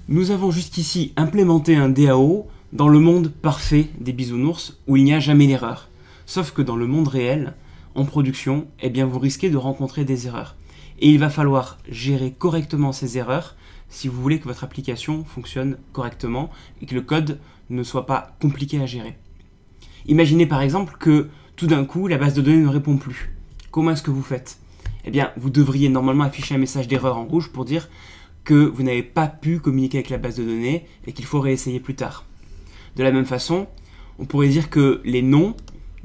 Nous avons jusqu'ici implémenté un DAO dans le monde parfait des bisounours où il n'y a jamais d'erreur. Sauf que dans le monde réel, en production, eh bien vous risquez de rencontrer des erreurs. Et il va falloir gérer correctement ces erreurs si vous voulez que votre application fonctionne correctement et que le code ne soit pas compliqué à gérer. Imaginez par exemple que tout d'un coup la base de données ne répond plus. Comment est-ce que vous faites? Eh bien vous devriez normalement afficher un message d'erreur en rouge pour dire que vous n'avez pas pu communiquer avec la base de données et qu'il faut réessayer plus tard. De la même façon, on pourrait dire que les noms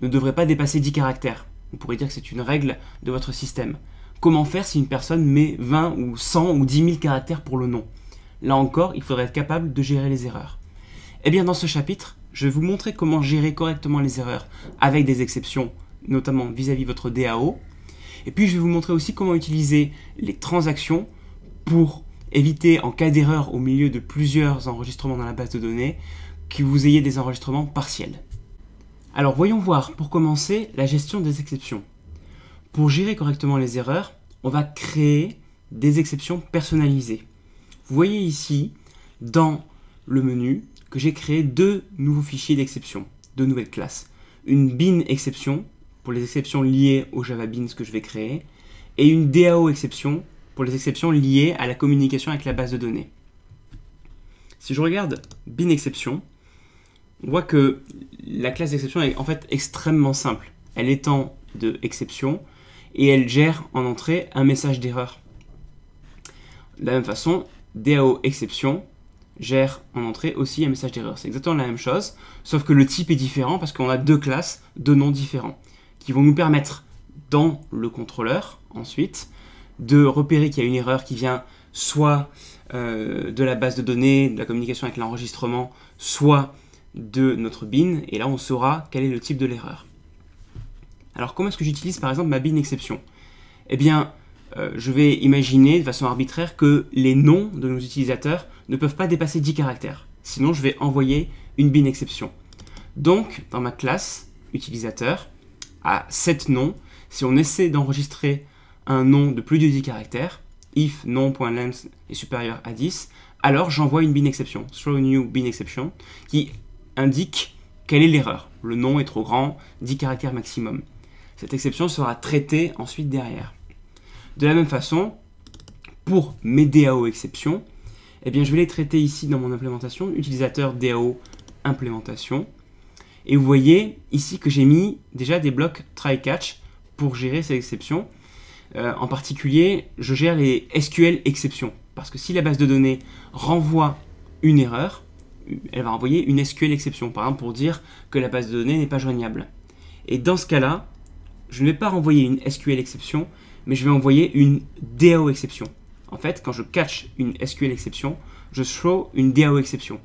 ne devraient pas dépasser 10 caractères. On pourrait dire que c'est une règle de votre système. Comment faire si une personne met 20 ou 100 ou 10 000 caractères pour le nom? Là encore, il faudrait être capable de gérer les erreurs. Eh bien, dans ce chapitre, je vais vous montrer comment gérer correctement les erreurs avec des exceptions, notamment vis-à-vis votre DAO. Et puis, je vais vous montrer aussi comment utiliser les transactions pour éviter, en cas d'erreur au milieu de plusieurs enregistrements dans la base de données, que vous ayez des enregistrements partiels. Alors, voyons voir, pour commencer, la gestion des exceptions. Pour gérer correctement les erreurs, on va créer des exceptions personnalisées. Vous voyez ici, dans le menu, que j'ai créé deux nouveaux fichiers d'exception, deux nouvelles classes. Une bin exception, pour les exceptions liées au Java Beans que je vais créer, et une DAO exception, pour les exceptions liées à la communication avec la base de données. Si je regarde bin exception, on voit que la classe d'exception est en fait extrêmement simple. Elle étend de exception et elle gère en entrée un message d'erreur. De la même façon, DAO exception gère en entrée aussi un message d'erreur. C'est exactement la même chose, sauf que le type est différent parce qu'on a deux classes, deux noms différents, qui vont nous permettre, dans le contrôleur, ensuite, de repérer qu'il y a une erreur qui vient soit de la base de données, de la communication avec l'enregistrement, soit de notre bin, et là on saura quel est le type de l'erreur. Alors comment est-ce que j'utilise par exemple ma bin exception? Eh bien, je vais imaginer de façon arbitraire que les noms de nos utilisateurs ne peuvent pas dépasser 10 caractères. Sinon, je vais envoyer une bin exception. Donc, dans ma classe utilisateur, à 7 noms, si on essaie d'enregistrer un nom de plus de 10 caractères, if nom.length est supérieur à 10, alors j'envoie une bin exception, throw new bin exception, qui indique quelle est l'erreur. Le nom est trop grand, 10 caractères maximum. Cette exception sera traitée ensuite derrière. De la même façon, pour mes DAO exceptions, eh bien, je vais les traiter ici dans mon implémentation, utilisateur DAO implémentation. Et vous voyez ici que j'ai mis déjà des blocs try-catch pour gérer ces exceptions. En particulier, je gère les SQL exceptions. Parce que si la base de données renvoie une erreur, elle va envoyer une SQL exception, par exemple pour dire que la base de données n'est pas joignable. Et dans ce cas-là, je ne vais pas renvoyer une SQL exception, mais je vais envoyer une DAO exception. En fait, quand je catch une SQL exception, je throw une DAO exception.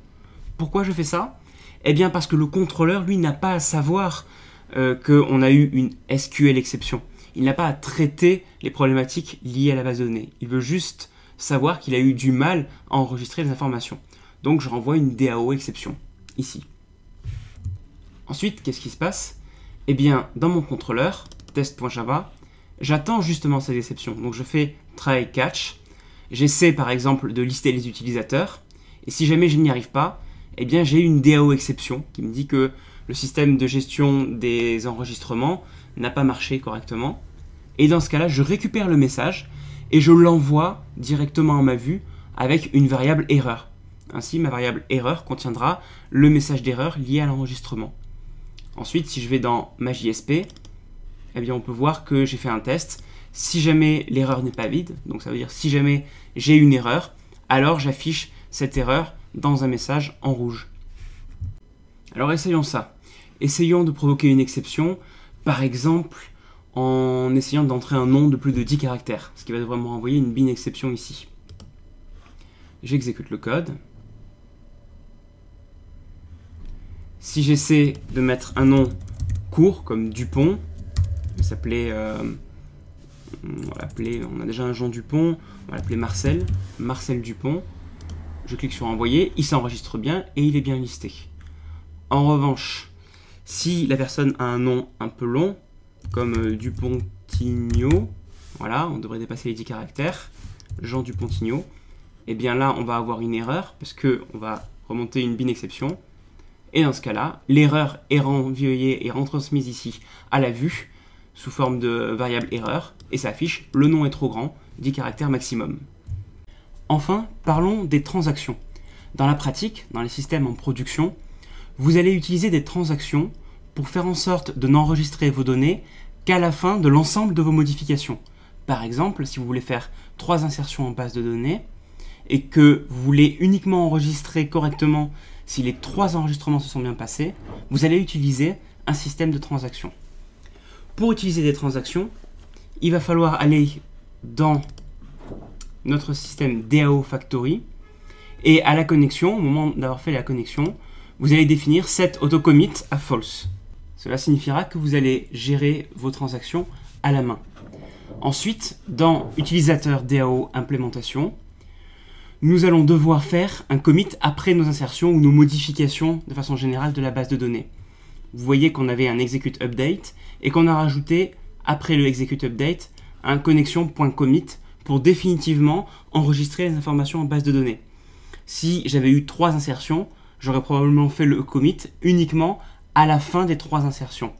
Pourquoi je fais ça? Eh bien parce que le contrôleur, lui, n'a pas à savoir qu'on a eu une SQL exception. Il n'a pas à traiter les problématiques liées à la base de données. Il veut juste savoir qu'il a eu du mal à enregistrer les informations. Donc je renvoie une DAO exception, ici. Ensuite, qu'est-ce qui se passe? Eh bien, dans mon contrôleur, test.java, j'attends justement ces exceptions. Donc je fais try catch. J'essaie par exemple de lister les utilisateurs. Et si jamais je n'y arrive pas, eh bien j'ai une DAO exception qui me dit que le système de gestion des enregistrements n'a pas marché correctement. Et dans ce cas-là, je récupère le message et je l'envoie directement à ma vue avec une variable erreur. Ainsi, ma variable erreur contiendra le message d'erreur lié à l'enregistrement. Ensuite, si je vais dans ma JSP, eh bien, on peut voir que j'ai fait un test. Si jamais l'erreur n'est pas vide, donc ça veut dire si jamais j'ai une erreur, alors j'affiche cette erreur dans un message en rouge. Alors essayons ça. Essayons de provoquer une exception, par exemple en essayant d'entrer un nom de plus de 10 caractères, ce qui va devoir me renvoyer une bin exception ici. J'exécute le code. Si j'essaie de mettre un nom court comme Dupont, s'appeler, on a déjà un Jean Dupont, on va l'appeler Marcel, Marcel Dupont. Je clique sur envoyer, il s'enregistre bien et il est bien listé. En revanche, si la personne a un nom un peu long, comme Dupontigno, voilà, on devrait dépasser les 10 caractères, Jean Dupontigno, et bien là, on va avoir une erreur, parce qu'on va remonter une bin exception. Et dans ce cas-là, l'erreur est renvoyée et retransmise ici à la vue, sous forme de variable erreur, et ça affiche le nom est trop grand, 10 caractères maximum. Enfin, parlons des transactions. Dans la pratique, dans les systèmes en production, vous allez utiliser des transactions pour faire en sorte de n'enregistrer vos données qu'à la fin de l'ensemble de vos modifications. Par exemple, si vous voulez faire 3 insertions en base de données et que vous voulez uniquement enregistrer correctement si les 3 enregistrements se sont bien passés, vous allez utiliser un système de transactions. Pour utiliser des transactions, il va falloir aller dans notre système DAO Factory et à la connexion, au moment d'avoir fait la connexion, vous allez définir set autocommit à false. Cela signifiera que vous allez gérer vos transactions à la main. Ensuite, dans utilisateur DAO implémentation, nous allons devoir faire un commit après nos insertions ou nos modifications de façon générale de la base de données. Vous voyez qu'on avait un execute update et qu'on a rajouté après le execute update un connexion.commit pour définitivement enregistrer les informations en base de données. Si j'avais eu 3 insertions, j'aurais probablement fait le commit uniquement à la fin des 3 insertions.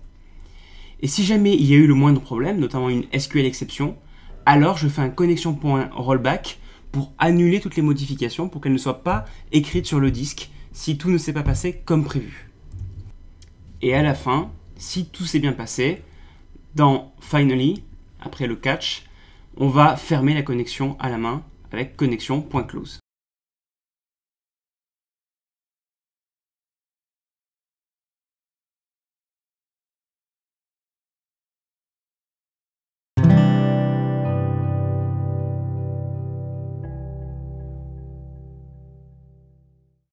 Et si jamais il y a eu le moindre problème, notamment une SQL exception, alors je fais un connexion.rollback pour annuler toutes les modifications pour qu'elles ne soient pas écrites sur le disque si tout ne s'est pas passé comme prévu. Et à la fin, si tout s'est bien passé, dans Finally, après le catch, on va fermer la connexion à la main avec connexion.close.